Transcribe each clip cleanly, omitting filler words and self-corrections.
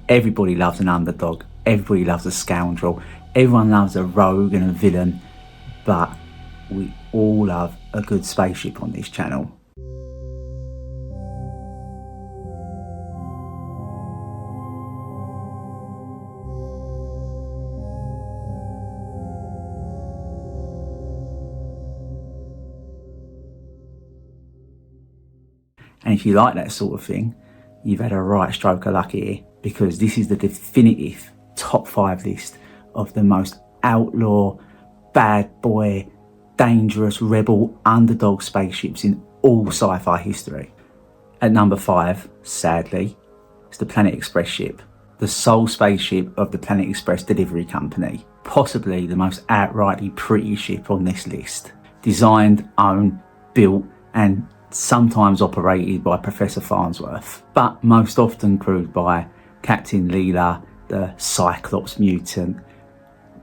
Everybody loves an underdog, everybody loves a scoundrel, everyone loves a rogue and a villain, but we all love a good spaceship on this channel. And if you like that sort of thing, you've had a right stroke of luck here, because this is the definitive top 5 list of the most outlaw, bad boy, dangerous, rebel, underdog spaceships in all sci-fi history. At number 5, sadly, is the Planet Express ship, the sole spaceship of the Planet Express delivery company, possibly the most outrightly pretty ship on this list. Designed, owned, built, and sometimes operated by Professor Farnsworth, but most often crewed by Captain Leela, the Cyclops mutant,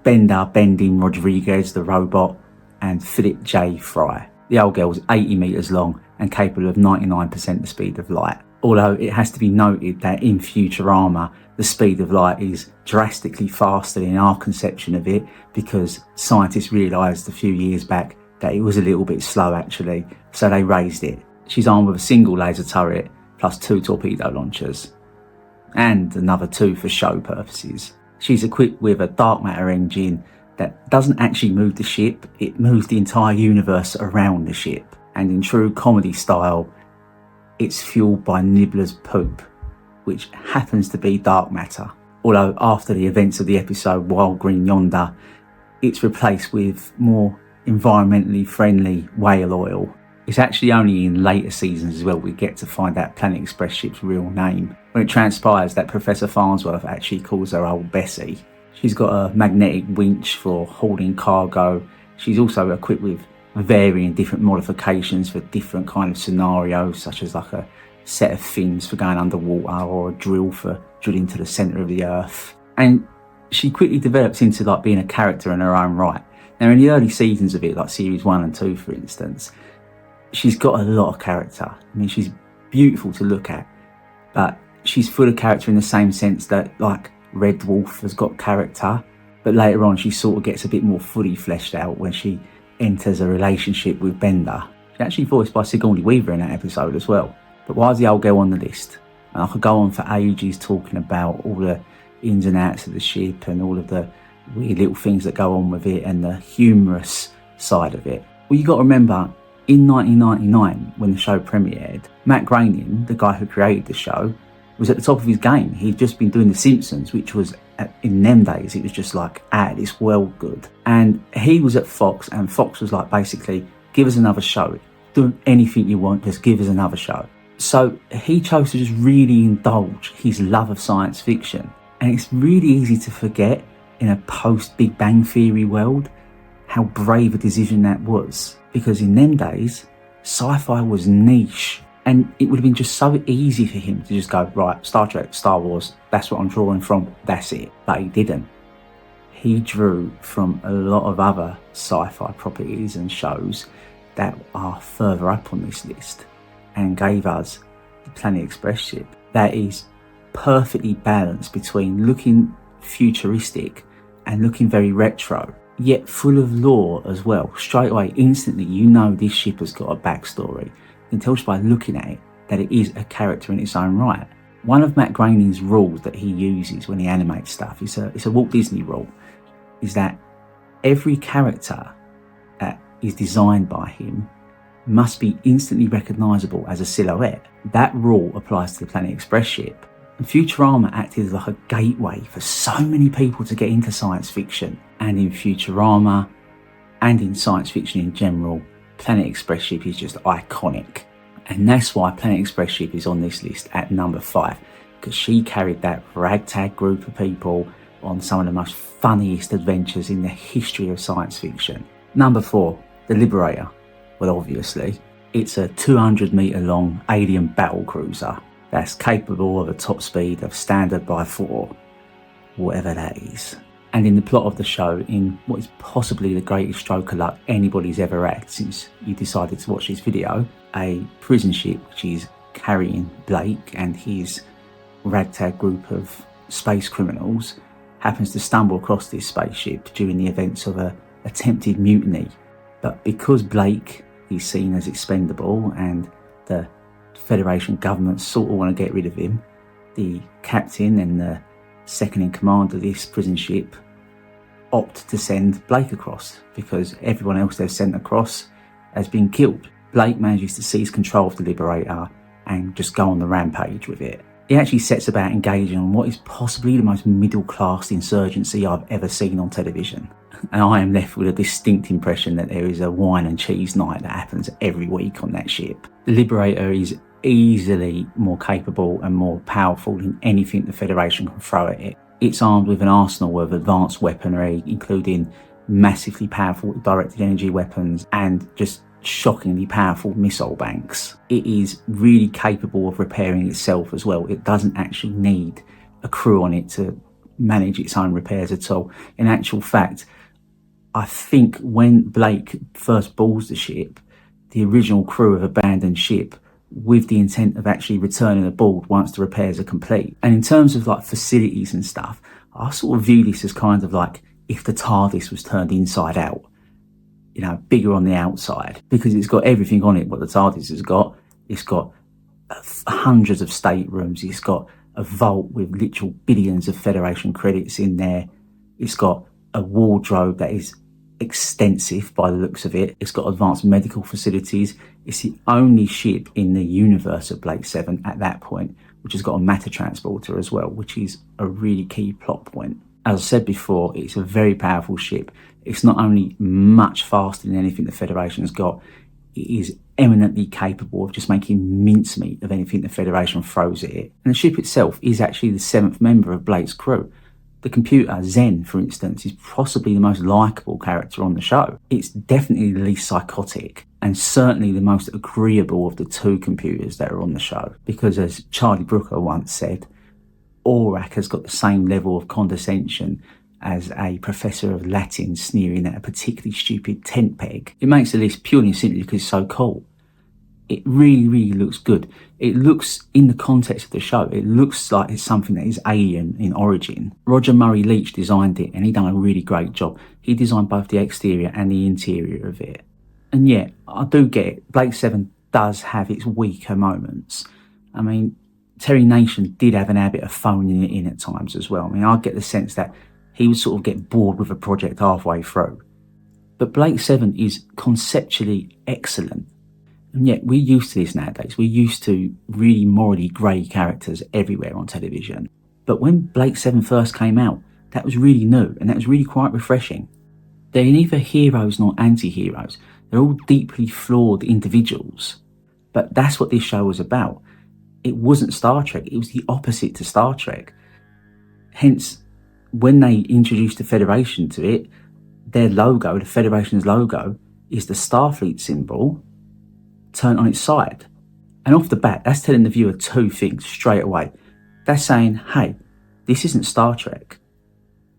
Bender Bending Rodriguez, the robot, and Philip J. Fry. The old girl was 80 metres long and capable of 99% the speed of light. Although it has to be noted that in Futurama, the speed of light is drastically faster in our conception of it, because scientists realised a few years back that it was a little bit slow actually, so they raised it. She's armed with a single laser turret plus 2 torpedo launchers, and another 2 for show purposes. She's equipped with a dark matter engine that doesn't actually move the ship, it moves the entire universe around the ship. And in true comedy style, it's fueled by Nibbler's poop, which happens to be dark matter. Although after the events of the episode Wild Green Yonder, it's replaced with more environmentally friendly whale oil. It's actually only in later seasons as well we get to find out Planet Express ship's real name, when it transpires that Professor Farnsworth actually calls her old Bessie. She's got a magnetic winch for hauling cargo. She's also equipped with varying different modifications for different kind of scenarios, such as like a set of fins for going underwater or a drill for drilling to the centre of the earth. And she quickly develops into like being a character in her own right. Now in the early seasons of it, like series 1 and 2 for instance, she's got a lot of character. I mean, she's beautiful to look at, but she's full of character in the same sense that like Red Dwarf has got character, but later on she sort of gets a bit more fully fleshed out when she enters a relationship with Bender. She's actually voiced by Sigourney Weaver in that episode as well. But why is the old girl on the list? And I could go on for ages talking about all the ins and outs of the ship and all of the weird little things that go on with it and the humorous side of it. Well, you got to remember, in 1999, when the show premiered, Matt Groening, the guy who created the show, was at the top of his game. He'd just been doing The Simpsons, which was, in them days, it was just like out of this world good. And he was at Fox, and Fox was like, basically, give us another show. Do anything you want, just give us another show. So he chose to just really indulge his love of science fiction. And it's really easy to forget in a post-Big Bang Theory world how brave a decision that was. Because in them days, sci-fi was niche. And it would have been just so easy for him to just go, right, Star Trek, Star Wars, that's what I'm drawing from, that's it. But he didn't. He drew from a lot of other sci-fi properties and shows that are further up on this list, and gave us the Planet Express ship that is perfectly balanced between looking futuristic and looking very retro, yet full of lore as well. Straight away, instantly, you know this ship has got a backstory. You can tell just by looking at it that it is a character in its own right. One of Matt Groening's rules that he uses when he animates stuff, it's a Walt Disney rule, is that every character that is designed by him must be instantly recognisable as a silhouette. That rule applies to the Planet Express ship. And Futurama acted like a gateway for so many people to get into science fiction. And in Futurama, and in science fiction in general, Planet Express ship is just iconic. And that's why Planet Express ship is on this list at number 5, because she carried that ragtag group of people on some of the most funniest adventures in the history of science fiction. Number 4, the Liberator. Well, obviously, it's a 200 metre long alien battle cruiser that's capable of a top speed of standard by 4, whatever that is. And in the plot of the show, in what is possibly the greatest stroke of luck anybody's ever had since you decided to watch this video, a prison ship which is carrying Blake and his ragtag group of space criminals happens to stumble across this spaceship during the events of a attempted mutiny. But because Blake is seen as expendable and the Federation government sort of want to get rid of him, the captain and the second in command of this prison ship opt to send Blake across because everyone else they've sent across has been killed. Blake manages to seize control of the Liberator and just go on the rampage with it. He actually sets about engaging on what is possibly the most middle-class insurgency I've ever seen on television. And I am left with a distinct impression that there is a wine and cheese night that happens every week on that ship. The Liberator is easily more capable and more powerful than anything the Federation can throw at it. It's armed with an arsenal of advanced weaponry, including massively powerful directed energy weapons and just shockingly powerful missile banks. It is really capable of repairing itself as well. It doesn't actually need a crew on it to manage its own repairs at all. In actual fact, I think when Blake first boards the ship, the original crew have abandoned ship with the intent of actually returning aboard once the repairs are complete. And in terms of like facilities and stuff, I sort of view this as kind of like if the TARDIS was turned inside out, you know, bigger on the outside, because it's got everything on it what the TARDIS has got. It's got hundreds of staterooms. It's got a vault with literal billions of Federation credits in there. It's got a wardrobe that is extensive by the looks of it. It's got advanced medical facilities. It's the only ship in the universe of Blake 7 at that point which has got a matter transporter as well, which is a really key plot point. As I said before, it's a very powerful ship. It's not only much faster than anything the Federation's got, it is eminently capable of just making mincemeat of anything the Federation throws at it. And the ship itself is actually the 7th member of Blake's crew. The computer, Zen, for instance, is possibly the most likeable character on the show. It's definitely the least psychotic and certainly the most agreeable of the two computers that are on the show. Because as Charlie Brooker once said, Aurak has got the same level of condescension as a professor of Latin sneering at a particularly stupid tent peg. It makes the list purely and simply because it's so cool. It really, really looks good. It looks, in the context of the show, it looks like it's something that is alien in origin. Roger Murray Leach designed it and he done a really great job. He designed both the exterior and the interior of it. And yeah, I do get it. Blake 7 does have its weaker moments. I mean, Terry Nation did have an habit of phoning it in at times as well. I mean, I get the sense that he would sort of get bored with a project halfway through. But Blake 7 is conceptually excellent. And yet we're used to this nowadays. We're used to really morally grey characters everywhere on television. But when Blake 7 first came out, that was really new and that was really quite refreshing. They're neither heroes nor anti-heroes. They're all deeply flawed individuals. But that's what this show was about. It wasn't Star Trek. It was the opposite to Star Trek. Hence, when they introduced the Federation to it, their logo, the Federation's logo, is the Starfleet symbol turned on its side. And off the bat, that's telling the viewer two things straight away. That's saying, hey, this isn't Star Trek.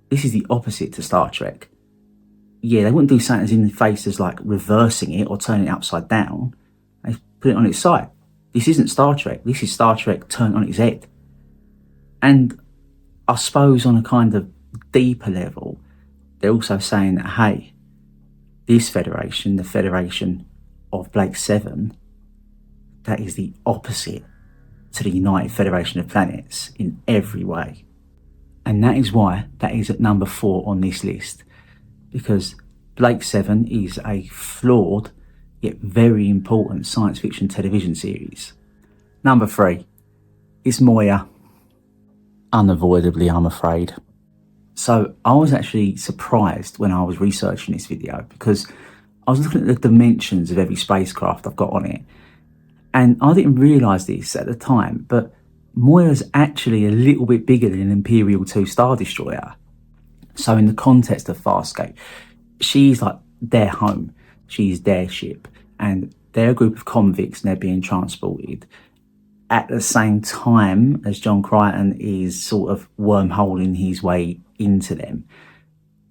This is the opposite to Star Trek. Yeah, they wouldn't do something as in the face as like reversing it or turning it upside down. They put it on its side. This isn't Star Trek. This is Star Trek turned on its head. And I suppose on a kind of deeper level, they're also saying that, hey, this Federation, the Federation of Blake 7, that is the opposite to the United Federation of Planets in every way. And that is why that is at number 4 on this list, because Blake 7 is a flawed yet very important science fiction television series. Number 3 is Moya. Unavoidably, I'm afraid. So I was actually surprised when I was researching this video because I was looking at the dimensions of every spacecraft I've got on it. And I didn't realise this at the time, but Moya's actually a little bit bigger than an Imperial 2 Star Destroyer. So in the context of Farscape, she's like their home. She's their ship. And they're a group of convicts and they're being transported at the same time as John Crichton is sort of wormholing his way into them.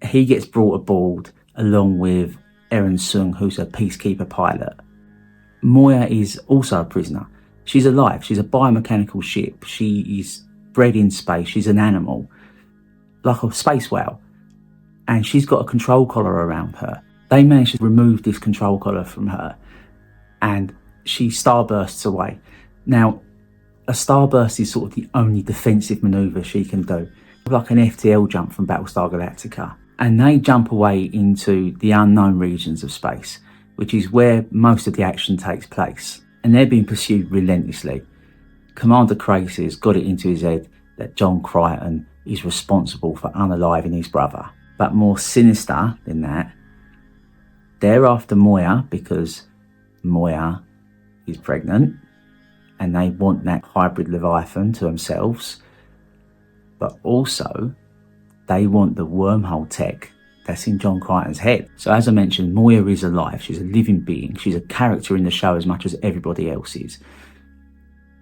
He gets brought aboard along with Erin Sung, who's a peacekeeper pilot. Moya is also a prisoner. She's alive. She's a biomechanical ship. She is bred in space. She's an animal, like a space whale. And she's got a control collar around her. They managed to remove this control collar from her, and she starbursts away. Now, a starburst is sort of the only defensive manoeuvre she can do, like an FTL jump from Battlestar Galactica. And they jump away into the unknown regions of space, which is where most of the action takes place. And they're being pursued relentlessly. Commander Crazy's got it into his head that John Crichton is responsible for unaliving his brother. But more sinister than that, they're after Moya because Moya is pregnant and they want that hybrid Leviathan to themselves. But also, they want the wormhole tech that's in John Crichton's head. So as I mentioned, Moya is alive. She's a living being. She's a character in the show as much as everybody else is.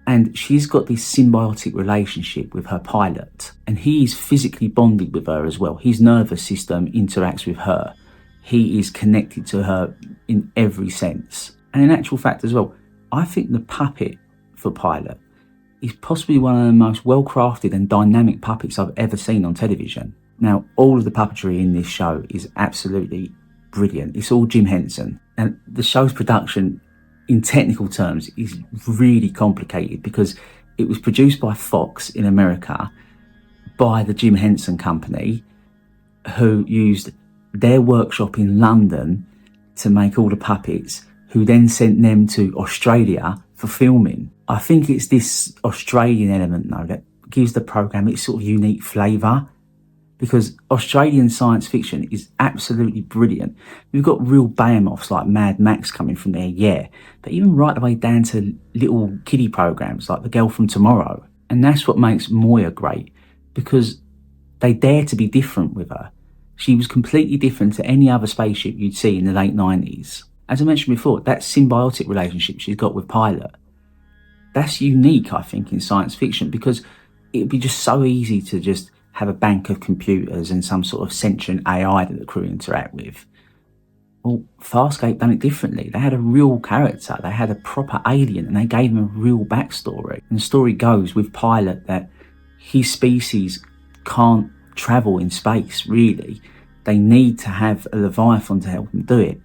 And she's got this symbiotic relationship with her pilot. And he is physically bonded with her as well. His nervous system interacts with her. He is connected to her in every sense. And in actual fact as well, I think the puppet for Pilot is possibly one of the most well-crafted and dynamic puppets I've ever seen on television. Now, all of the puppetry in this show is absolutely brilliant. It's all Jim Henson. And the show's production, in technical terms, is really complicated because it was produced by Fox in America by the Jim Henson Company, who used their workshop in London to make all the puppets, who then sent them to Australia for filming. I think it's this Australian element, though, that gives the programme its sort of unique flavour, because Australian science fiction is absolutely brilliant. We've got real behemoths like Mad Max coming from there, yeah, but even right the way down to little kiddie programmes like The Girl from Tomorrow. And that's what makes Moya great, because they dare to be different with her. She was completely different to any other spaceship you'd see in the late 90s. As I mentioned before, that symbiotic relationship she's got with Pilot, that's unique, I think, in science fiction, because it'd be just so easy to just have a bank of computers and some sort of sentient AI that the crew interact with. Well, Farscape done it differently. They had a real character, they had a proper alien, and they gave him a real backstory. And the story goes with Pilot that his species can't travel in space, really. They need to have a Leviathan to help them do it.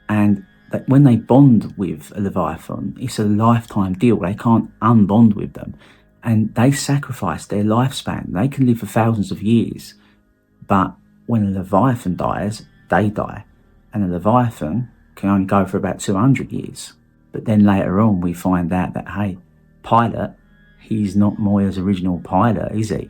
And that when they bond with a Leviathan, it's a lifetime deal. They can't unbond with them. And they sacrifice their lifespan. They can live for thousands of years. But when a Leviathan dies, they die. And a Leviathan can only go for about 200 years. But then later on, we find out that, hey, Pilot, he's not Moya's original pilot, is he?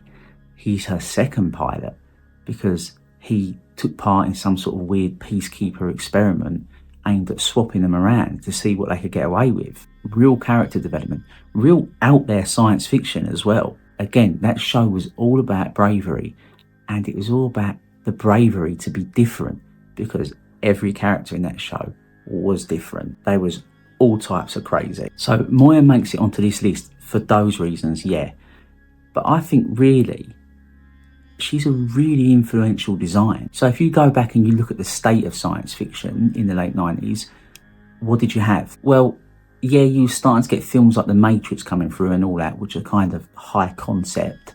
He's her second pilot, because he took part in some sort of weird peacekeeper experiment aimed at swapping them around to see what they could get away with. Real character development, real out there science fiction as well. Again, that show was all about bravery, and it was all about the bravery to be different, because every character in that show was different. They was all types of crazy. So Moya makes it onto this list for those reasons, yeah. But I think really, she's a really influential design. So if you go back and you look at the state of science fiction in the late 90s, what did you have? Well, yeah, you were starting to get films like The Matrix coming through and all that, which are kind of high concept.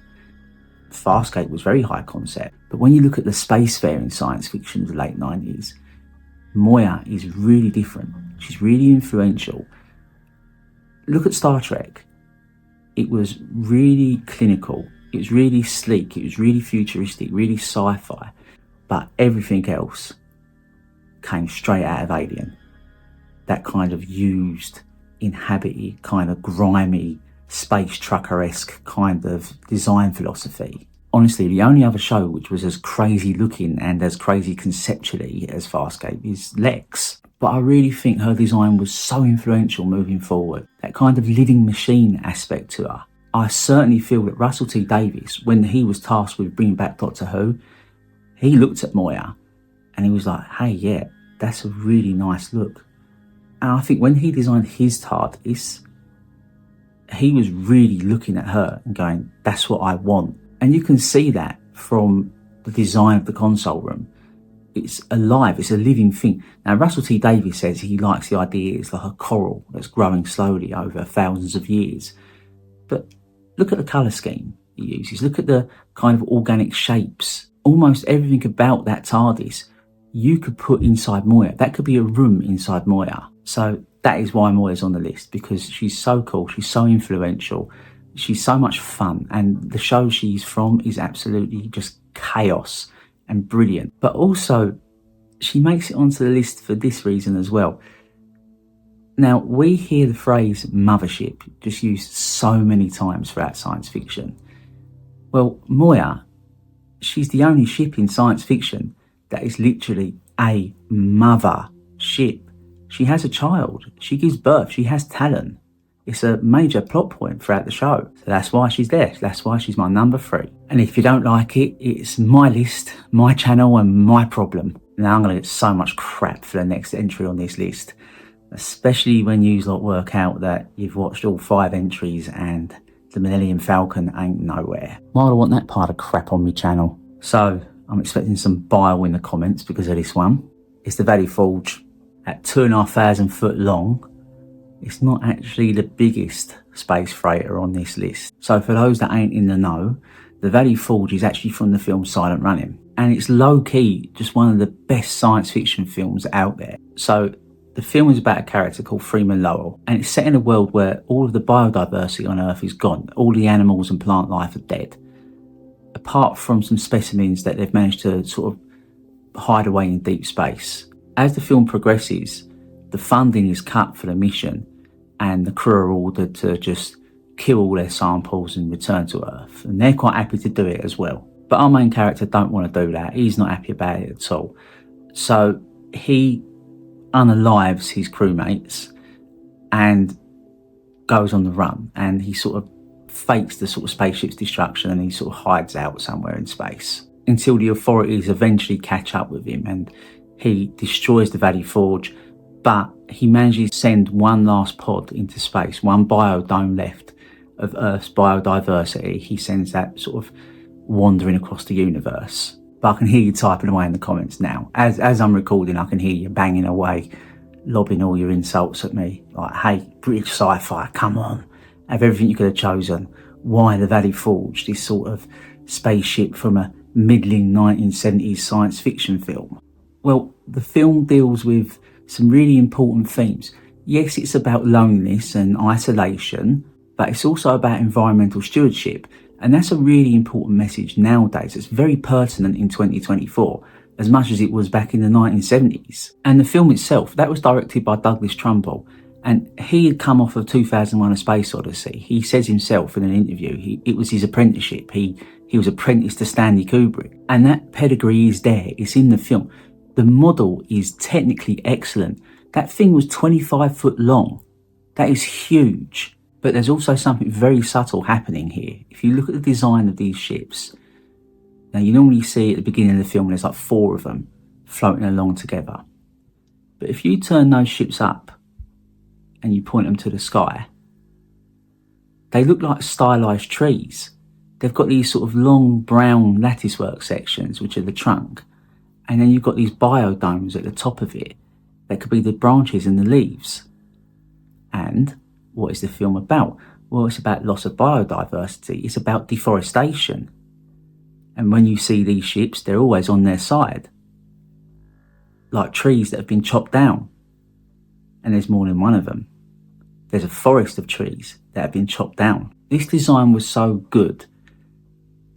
Farscape was very high concept. But when you look at the spacefaring science fiction of the late 90s, Moya is really different. She's really influential. Look at Star Trek. It was really clinical. It was really sleek, it was really futuristic, really sci-fi, but everything else came straight out of Alien. That kind of used, inhabited, kind of grimy, space trucker-esque kind of design philosophy. Honestly, the only other show which was as crazy looking and as crazy conceptually as Farscape is Lex. But I really think her design was so influential moving forward. That kind of living machine aspect to her. I certainly feel that Russell T Davies, when he was tasked with bringing back Doctor Who, he looked at Moya and he was like, hey, yeah, that's a really nice look. And I think when he designed his TARDIS, he was really looking at her and going, that's what I want. And you can see that from the design of the console room. It's alive, it's a living thing. Now, Russell T Davies says he likes the idea it's like a coral that's growing slowly over thousands of years. But look at the colour scheme. it uses. Look at the kind of organic shapes. Almost everything about that TARDIS you could put inside Moya. That could be a room inside Moya. So that is why Moya's on the list, because she's so cool, she's so influential, she's so much fun, and the show she's from is absolutely just chaos and brilliant. But also, she makes it onto the list for this reason as well. Now, we hear the phrase mothership just used so many times throughout science fiction. Well, Moya, she's the only ship in science fiction that is literally a mother ship. She has a child, she gives birth, she has talent. It's a major plot point throughout the show. So that's why she's there. That's why she's my number 3. And if you don't like it, it's my list, my channel, and my problem. Now I'm going to get so much crap for the next entry on this list, especially when you lot work out that you've watched all 5 entries and the Millennium Falcon ain't nowhere. Why do I want that part of crap on my channel? So I'm expecting some bile in the comments because of this one. It's the Valley Forge. At 2,500 foot long, it's not actually the biggest space freighter on this list. So for those that ain't in the know, the Valley Forge is actually from the film Silent Running. And it's low-key just one of the best science fiction films out there. So the film is about a character called Freeman Lowell, and it's set in a world where all of the biodiversity on Earth is gone. All the animals and plant life are dead, apart from some specimens that they've managed to sort of hide away in deep space. As the film progresses, the funding is cut for the mission, and the crew are ordered to just kill all their samples and return to Earth. And they're quite happy to do it as well. But our main character don't want to do that. He's not happy about it at all. So he unalives his crewmates and goes on the run. And he sort of fakes the sort of spaceship's destruction, and he sort of hides out somewhere in space until the authorities eventually catch up with him, and he destroys the Valley Forge, but he manages to send one last pod into space, one biodome left of Earth's biodiversity. He sends that sort of wandering across the universe. But I can hear you typing away in the comments now. As I'm recording, I can hear you banging away, lobbing all your insults at me. Like, hey, British Sci-Fi, come on. Have everything you could have chosen. Why the Valley Forge, this sort of spaceship from a middling 1970s science fiction film? Well, the film deals with some really important themes. Yes, it's about loneliness and isolation, but it's also about environmental stewardship. And that's a really important message nowadays. It's very pertinent in 2024, as much as it was back in the 1970s. And the film itself, that was directed by Douglas Trumbull. And he had come off of 2001: A Space Odyssey. He says himself in an interview, it was his apprenticeship. He was apprenticed to Stanley Kubrick. And that pedigree is there. It's in the film. The model is technically excellent. That thing was 25 foot long. That is huge. But there's also something very subtle happening here. If you look at the design of these ships, now you normally see at the beginning of the film there's like 4 of them floating along together. But if you turn those ships up and you point them to the sky, they look like stylized trees. They've got these sort of long brown latticework sections, which are the trunk. And then you've got these biodomes at the top of it that could be the branches and the leaves. And what is the film about? Well, it's about loss of biodiversity. It's about deforestation. And when you see these ships, they're always on their side, like trees that have been chopped down. And there's more than one of them. There's a forest of trees that have been chopped down. This design was so good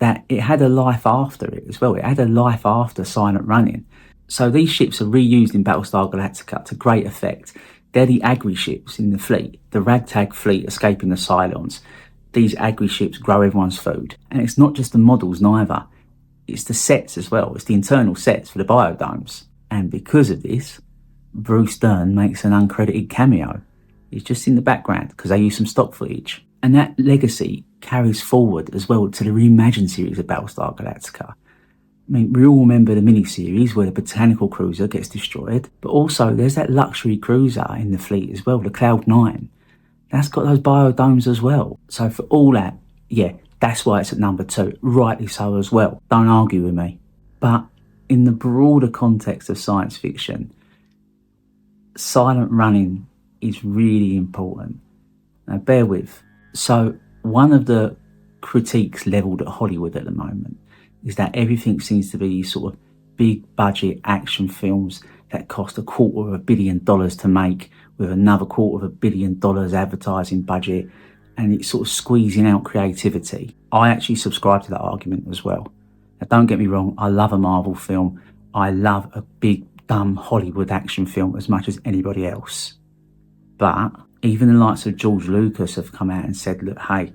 that it had a life after it as well. It had a life after Silent Running. So these ships are reused in Battlestar Galactica to great effect. They're the agri ships in the fleet, the ragtag fleet escaping the Cylons. These agri ships grow everyone's food. And it's not just the models neither. It's the sets as well. It's the internal sets for the biodomes. And because of this, Bruce Dern makes an uncredited cameo. He's just in the background because they use some stock footage. And that legacy carries forward as well to the reimagined series of Battlestar Galactica. I mean, we all remember the mini-series where the botanical cruiser gets destroyed, but also there's that luxury cruiser in the fleet as well, the Cloud 9. That's got those biodomes as well. So for all that, yeah, that's why it's at number 2, rightly so as well. Don't argue with me. But in the broader context of science fiction, Silent Running is really important. Now bear with. So one of the critiques levelled at Hollywood at the moment is that everything seems to be these sort of big budget action films that cost $250 million to make, with another $250 million advertising budget, and it's sort of squeezing out creativity. I actually subscribe to that argument as well. Now, don't get me wrong, I love a Marvel film. I love a big, dumb Hollywood action film as much as anybody else. But even the likes of George Lucas have come out and said, look, hey,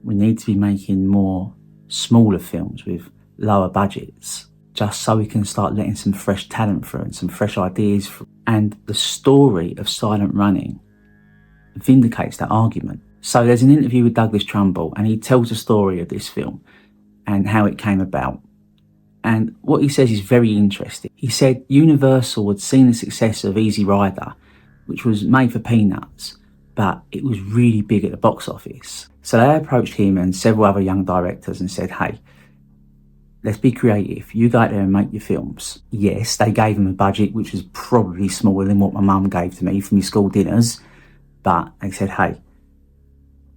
we need to be making more smaller films with lower budgets, just so we can start letting some fresh talent through and some fresh ideas through. And the story of Silent Running vindicates that argument. So there's an interview with Douglas Trumbull, and he tells the story of this film and how it came about. And what he says is very interesting. He said Universal had seen the success of Easy Rider, which was made for peanuts, but it was really big at the box office. So they approached him and several other young directors and said, hey, let's be creative. You go out there and make your films. Yes, they gave him a budget which was probably smaller than what my mum gave to me for my school dinners, but they said, hey,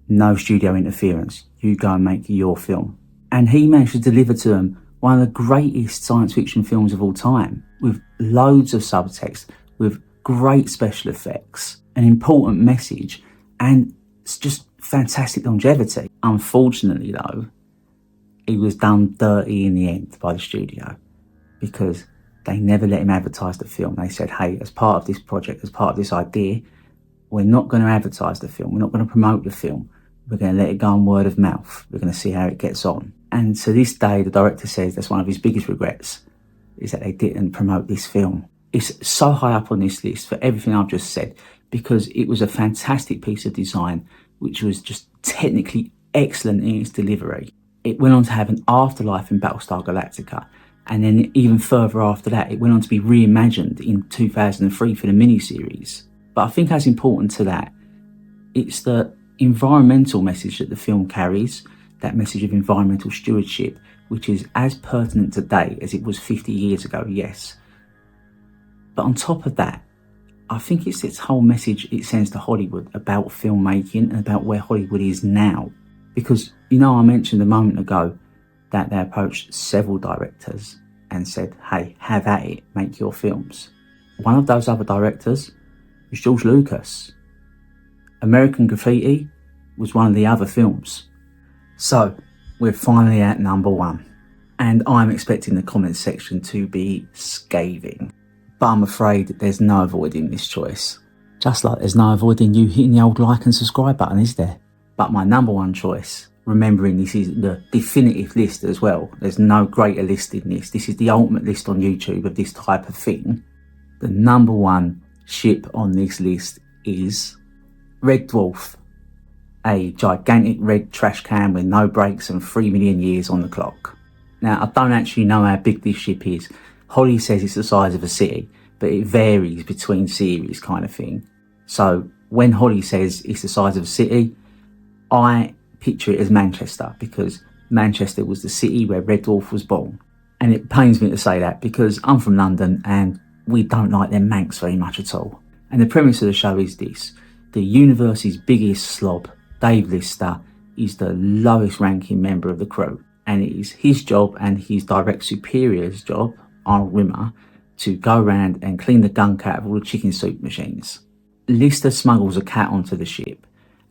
no studio interference. You go and make your film. And he managed to deliver to them one of the greatest science fiction films of all time, with loads of subtext, with great special effects, an important message, and it's just fantastic longevity. Unfortunately, though, he was done dirty in the end by the studio, because they never let him advertise the film. They said, hey, as part of this project, as part of this idea, we're not going to advertise the film. We're not going to promote the film. We're going to let it go on word of mouth. We're going to see how it gets on. And to this day, the director says that's one of his biggest regrets, is that they didn't promote this film. It's so high up on this list for everything I've just said, because it was a fantastic piece of design, which was just technically excellent in its delivery. It went on to have an afterlife in Battlestar Galactica, and then even further after that, it went on to be reimagined in 2003 for the miniseries. But I think as important to that, it's the environmental message that the film carries, that message of environmental stewardship, which is as pertinent today as it was 50 years ago, yes. But on top of that, I think it's its whole message it sends to Hollywood about filmmaking and about where Hollywood is now. Because, you know, I mentioned a moment ago that they approached several directors and said, hey, have at it, make your films. One of those other directors was George Lucas. American Graffiti was one of the other films. So, we're finally at number one. And I'm expecting the comments section to be scathing. But I'm afraid there's no avoiding this choice. Just like there's no avoiding you hitting the old like and subscribe button, is there? But my number one choice, remembering this is the definitive list as well, there's no greater list in this. This is the ultimate list on YouTube of this type of thing. The number one ship on this list is Red Dwarf, a gigantic red trash can with no brakes and 3 million years on the clock. Now, I don't actually know how big this ship is. Holly says it's the size of a city, but it varies between series kind of thing. So when Holly says it's the size of a city, I picture it as Manchester, because Manchester was the city where Red Dwarf was born. And it pains me to say that, because I'm from London and we don't like them Manx very much at all. And the premise of the show is this. The universe's biggest slob, Dave Lister, is the lowest ranking member of the crew. And it is his job and his direct superior's job, Arnold Rimmer, to go around and clean the gunk out of all the chicken soup machines. Lister smuggles a cat onto the ship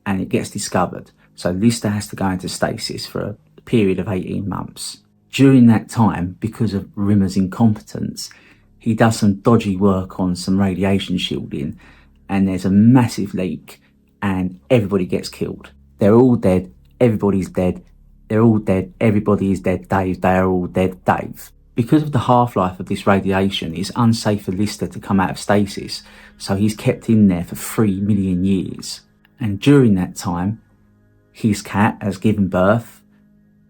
and it gets discovered. So Lister has to go into stasis for a period of 18 months. During that time, because of Rimmer's incompetence, he does some dodgy work on some radiation shielding, and there's a massive leak and everybody gets killed. They're all dead, everybody's dead, they're all dead, everybody is dead, Dave, they are all dead, Dave. Because of the half-life of this radiation, it's unsafe for Lister to come out of stasis, so he's kept in there for 3 million years. And during that time, his cat has given birth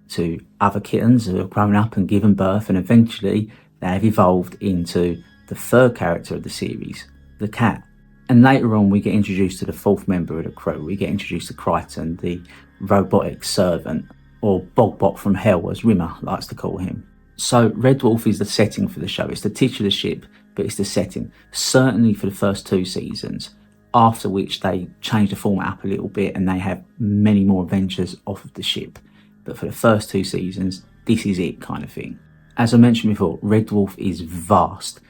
to other kittens who have grown up and given birth, and eventually they have evolved into the third character of the series, the cat. And later on, we get introduced to the fourth member of the crew. We get introduced to Crichton, the robotic servant, or Bogbot from Hell, as Rimmer likes to call him. So Red Dwarf is the setting for the show. It's the titular ship, but it's the setting. Certainly for the first 2 seasons, after which they change the format up a little bit and they have many more adventures off of the ship. but for the first 2 seasons, this is it kind of thing. As I mentioned before, Red Dwarf is vast.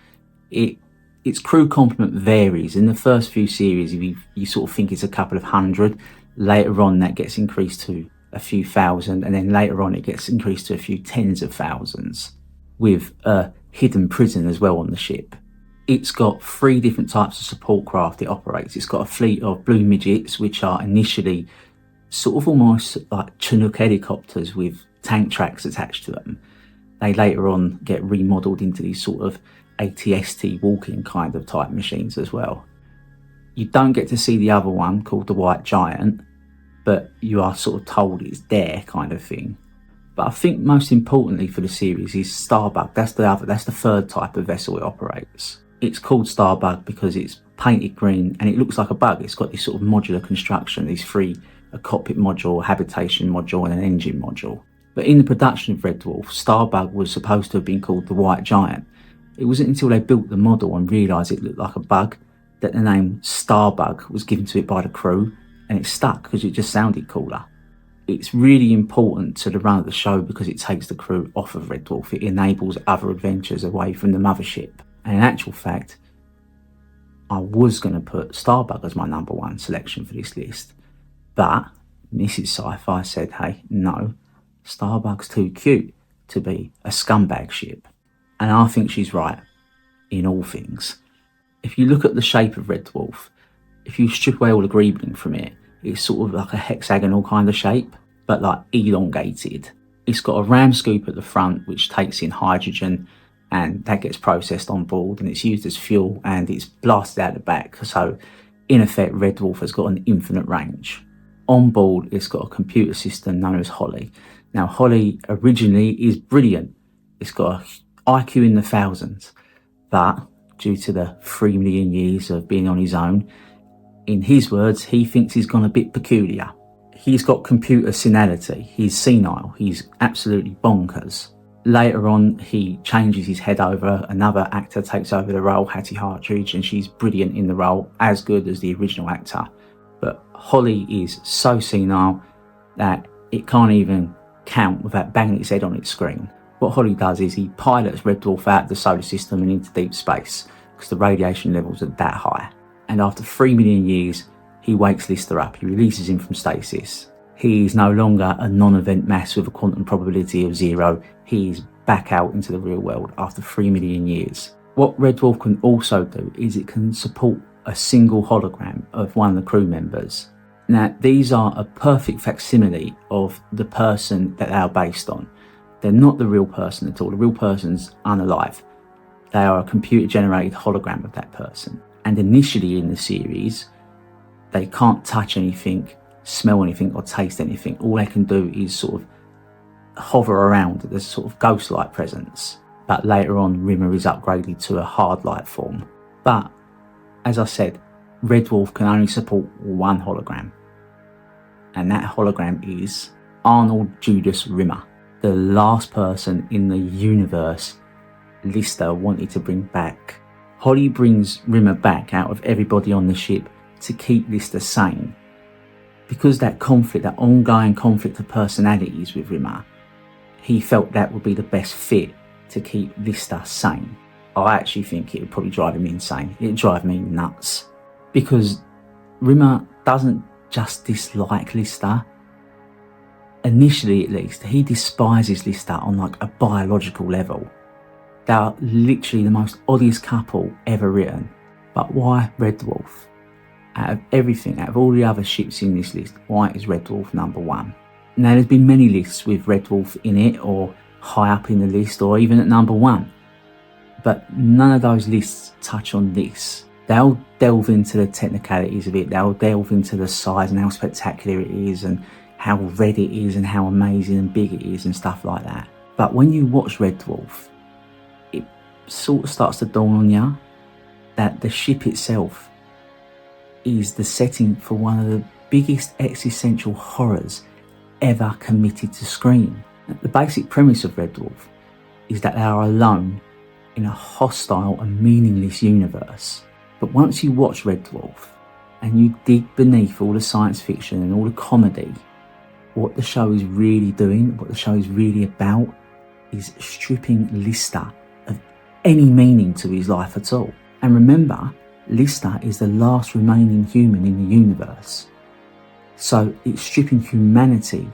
Its crew complement varies. In the first few series, you sort of think it's a couple of hundred. Later on, that gets increased to a few thousand, and then later on, it gets increased to a few tens of thousands, with a hidden prison as well on the ship. It's got 3 different types of support craft it operates. It's got a fleet of blue midgets, which are initially sort of almost like Chinook helicopters with tank tracks attached to them. They later on get remodeled into these sort of ATST walking kind of type machines as well. You don't get to see the other one called the White Giant, but you are sort of told it's there kind of thing. But I think most importantly for the series is Starbug. That's the third type of vessel it operates. It's called Starbug because it's painted green and it looks like a bug. It's got this sort of modular construction, these 3, a cockpit module, a habitation module and an engine module. But in the production of Red Dwarf, Starbug was supposed to have been called the White Giant. It wasn't until they built the model and realised it looked like a bug that the name Starbug was given to it by the crew, and it stuck because it just sounded cooler. It's really important to the run of the show because it takes the crew off of Red Dwarf. It enables other adventures away from the mothership. And in actual fact, I was going to put Starbug as my number 1 selection for this list, but Mrs. Sci-Fi said, hey, no, Starbug's too cute to be a scumbag ship. And I think she's right in all things. If you look at the shape of Red Dwarf, if you strip away all the greebling from it, it's sort of like a hexagonal kind of shape, but like elongated. It's got a ram scoop at the front, which takes in hydrogen, and that gets processed on board, and it's used as fuel, and it's blasted out the back. So, in effect, Red Dwarf has got an infinite range. On board, it's got a computer system known as Holly. Now, Holly originally is brilliant. It's got an IQ in the thousands, but due to the 3 million years of being on his own, in his words, he thinks he's gone a bit peculiar. He's got computer senility. He's senile. He's absolutely bonkers. Later on, he changes his head over. Another actor takes over the role, Hattie Hartridge, and she's brilliant in the role, as good as the original actor. But Holly is so senile that it can't even count without banging its head on its screen. What Holly does is he pilots Red Dwarf out of the solar system and into deep space because the radiation levels are that high. And after 3 million years, he wakes Lister up. He releases him from stasis. He is no longer a non-event mass with a quantum probability of 0. He is back out into the real world after 3 million years. What Red Dwarf can also do is it can support a single hologram of one of the crew members. Now, these are a perfect facsimile of the person that they are based on. They're not the real person at all. The real person's unalive. They are a computer-generated hologram of that person. And initially in the series, they can't touch anything, smell anything, or taste anything. All they can do is sort of hover around as a sort of ghost-like presence. But later on, Rimmer is upgraded to a hard light form. But, as I said, Red Dwarf can only support one hologram. And that hologram is Arnold Judas Rimmer, the last person in the universe Lister wanted to bring back. Holly brings Rimmer back out of everybody on the ship to keep Lister sane. Because that conflict, that ongoing conflict of personalities with Rimmer, he felt that would be the best fit to keep Lister sane. I actually think it would probably drive him insane. It'd drive me nuts. Because Rimmer doesn't just dislike Lister. Initially, at least, he despises Lister on like a biological level. They are literally the most oddest couple ever written. But why Red Dwarf? Out of everything, out of all the other ships in this list, why is Red Dwarf number 1? Now, there's been many lists with Red Dwarf in it, or high up in the list, or even at number 1. But none of those lists touch on this. They'll delve into the technicalities of it, they'll delve into the size and how spectacular it is, and how red it is, and how amazing and big it is, and stuff like that. But when you watch Red Dwarf, it sort of starts to dawn on you that the ship itself is the setting for one of the biggest existential horrors ever committed to screen. The basic premise of Red Dwarf is that they are alone in a hostile and meaningless universe. But once you watch Red Dwarf and you dig beneath all the science fiction and all the comedy, What the show is really doing, what the show is really about, is stripping Lister of any meaning to his life at all. And remember, Lister is the last remaining human in the universe. So it's stripping humanity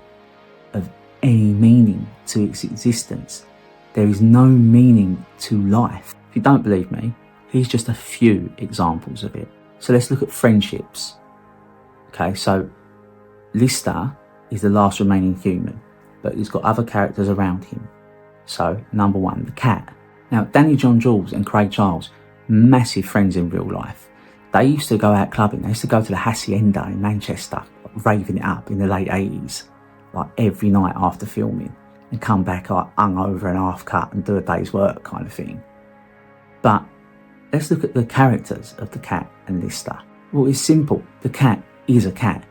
of any meaning to its existence. There is no meaning to life. If you don't believe me, here's just a few examples of it. So let's look at friendships. Okay, so Lister is the last remaining human, but he's got other characters around him. So, number one, the cat. Now, Danny John Jules and Craig Charles, massive friends in real life. They used to go out clubbing. They used to go to the Hacienda in Manchester, raving it up in the late 80s, like every night after filming, and come back like hungover and half cut and do a day's work kind of thing. But let's look at the characters of the cat and Lister. Well, it's simple. The cat is a cat.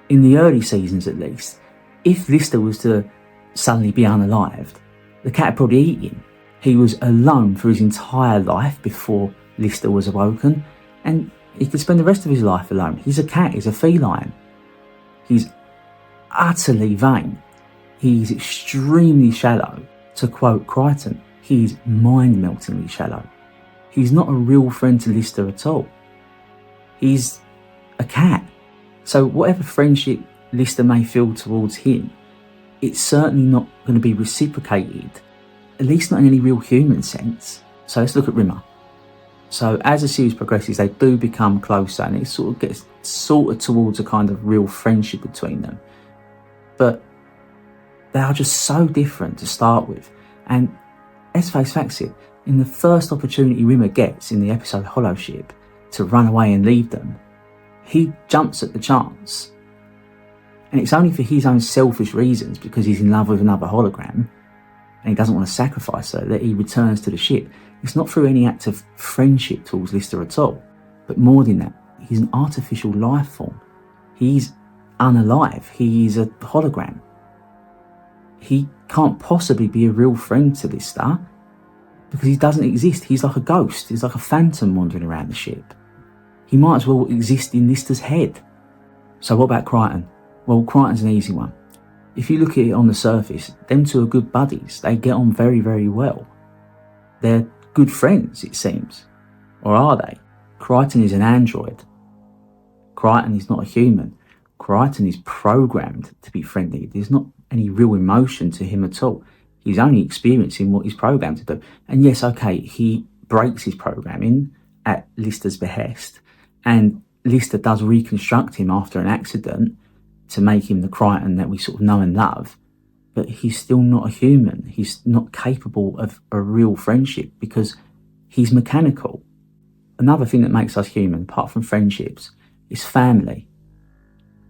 In the early seasons at least, if Lister was to suddenly be unalived, the cat would probably eat him. He was alone for his entire life before Lister was awoken, and he could spend the rest of his life alone. He's a cat, he's a feline. He's utterly vain. He's extremely shallow. To quote Crichton, he's mind-meltingly shallow. He's not a real friend to Lister at all. He's a cat. So whatever friendship Lister may feel towards him, it's certainly not going to be reciprocated, at least not in any real human sense. So let's look at Rimmer. So as the series progresses, they do become closer, and it sort of gets sorted towards a kind of real friendship between them. But they are just so different to start with. And let's face facts here, in the first opportunity Rimmer gets in the episode Hollow Ship to run away and leave them, he jumps at the chance. And it's only for his own selfish reasons, because he's in love with another hologram and he doesn't want to sacrifice her, that he returns to the ship. It's not through any act of friendship towards Lister at all. But more than that, he's an artificial life form. He's unalive. He is a hologram. He can't possibly be a real friend to Lister because he doesn't exist. He's like a ghost. He's like a phantom wandering around the ship. He might as well exist in Lister's head. So what about Crichton? Well, Crichton's an easy one. If you look at it on the surface, them two are good buddies. They get on very, very well. They're good friends, it seems. Or are they? Crichton is an android. Crichton is not a human. Crichton is programmed to be friendly. There's not any real emotion to him at all. He's only experiencing what he's programmed to do. And yes, okay, he breaks his programming at Lister's behest, and Lister does reconstruct him after an accident to make him the Crichton that we sort of know and love, but he's still not a human. He's not capable of a real friendship because he's mechanical. Another thing that makes us human, apart from friendships, is family.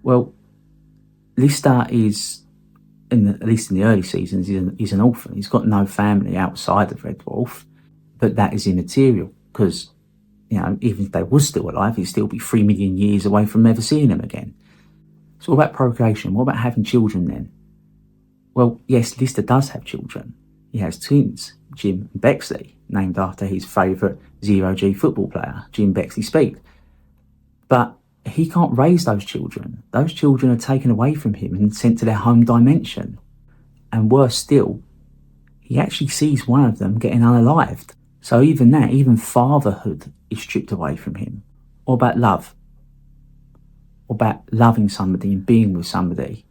Well, Lister is, at least in the early seasons, he's an orphan. He's got no family outside of Red Dwarf, but that is immaterial because, you know, even if they were still alive, he'd still be 3 million years away from ever seeing them again. So what about procreation? What about having children then? Well, yes, Lister does have children. He has twins, Jim and Bexley, named after his favourite zero-G football player, Jim Bexley Speed. But he can't raise those children. Those children are taken away from him and sent to their home dimension. And worse still, he actually sees one of them getting unalived. So even that, even fatherhood is stripped away from him. Or about love? Or about loving somebody and being with somebody?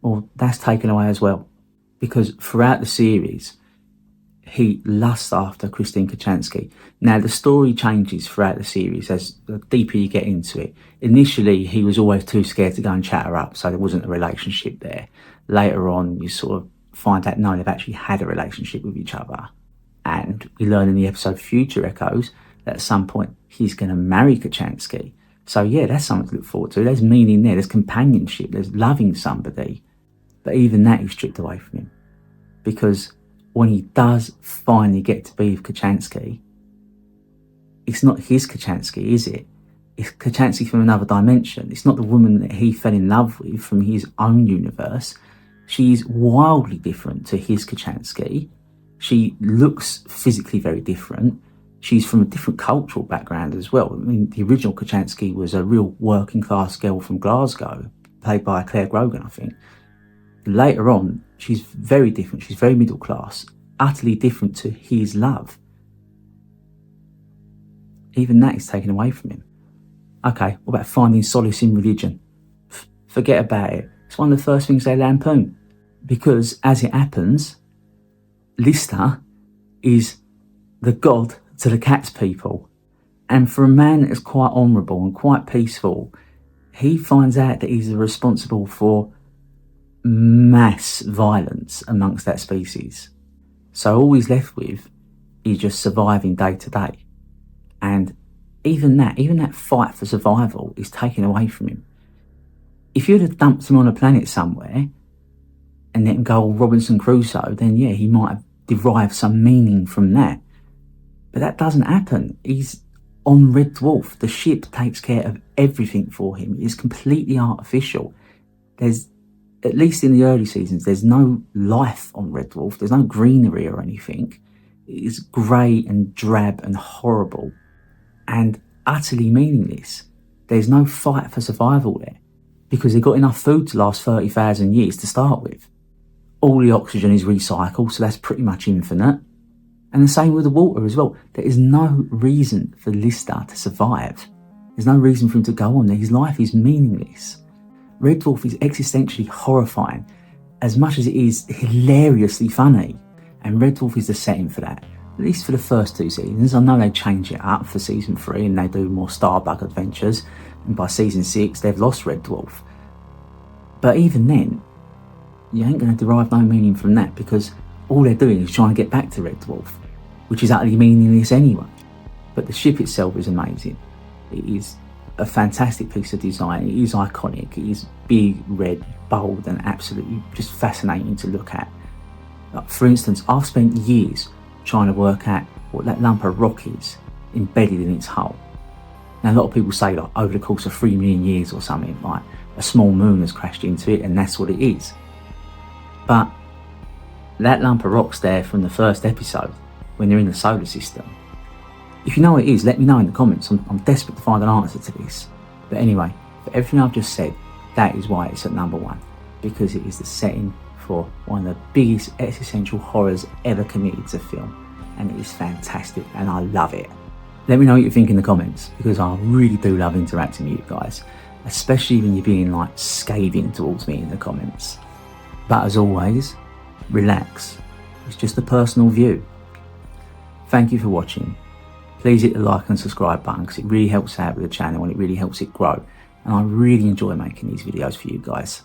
Well, that's taken away as well. Because throughout the series, he lusts after Christine Kochanski. Now, the story changes throughout the series as the deeper you get into it. Initially, he was always too scared to go and chat her up, so there wasn't a relationship there. Later on, you sort of find out, no, they've actually had a relationship with each other. And we learn in the episode Future Echoes that at some point he's going to marry Kochanski. So yeah, that's something to look forward to. There's meaning there, there's companionship, there's loving somebody. But even that is stripped away from him. Because when he does finally get to be with Kochanski, it's not his Kochanski, is it? It's Kochanski from another dimension. It's not the woman that he fell in love with from his own universe. She's wildly different to his Kochanski. She looks physically very different. She's from a different cultural background as well. I mean, the original Kochanski was a real working class girl from Glasgow, played by Claire Grogan, I think. Later on, she's very different. She's very middle class, utterly different to his love. Even that is taken away from him. Okay, what about finding solace in religion? Forget about it. It's one of the first things they lampoon. Because as it happens, Lister is the god to the cat's people. And for a man that is quite honourable and quite peaceful, he finds out that he's responsible for mass violence amongst that species. So all he's left with is just surviving day to day. And even that fight for survival is taken away from him. If you'd have dumped him on a planet somewhere and let him go all Robinson Crusoe, then yeah, he might have derived some meaning from that. But that doesn't happen. He's on Red Dwarf. The ship takes care of everything for him. It's completely artificial. There's, at least in the early seasons, there's no life on Red Dwarf. There's no greenery or anything. It's grey and drab and horrible and utterly meaningless. There's no fight for survival there because they've got enough food to last 30,000 years to start with. All the oxygen is recycled, so that's pretty much infinite. And the same with the water as well. There is no reason for Lister to survive. There's no reason for him to go on there. His life is meaningless. Red Dwarf is existentially horrifying, as much as it is hilariously funny. And Red Dwarf is the setting for that. At least for the first 2 seasons. I know they change it up for season 3 and they do more Starbug adventures. And by season 6, they've lost Red Dwarf. But even then, you ain't going to derive no meaning from that because all they're doing is trying to get back to Red Dwarf, which is utterly meaningless anyway. But the ship itself is amazing. It is a fantastic piece of design. It is iconic. It is big, red, bold, and absolutely just fascinating to look at. Like, for instance, I've spent years trying to work out what that lump of rock is embedded in its hull. Now, a lot of people say, like, over the course of 3 million years or something, like a small moon has crashed into it, and that's what it is. But that lump of rock's there from the first episode when they're in the solar system. If you know what it is, let me know in the comments. I'm desperate to find an answer to this. But anyway, for everything I've just said, that is why it's at number 1, because it is the setting for one of the biggest existential horrors ever committed to film, and it is fantastic and I love it. Let me know what you think in the comments, because I really do love interacting with you guys, especially when you're being like scathing towards me in the comments. But as always, relax. It's just a personal view. Thank you for watching. Please hit the like and subscribe button because it really helps out with the channel and it really helps it grow. And I really enjoy making these videos for you guys.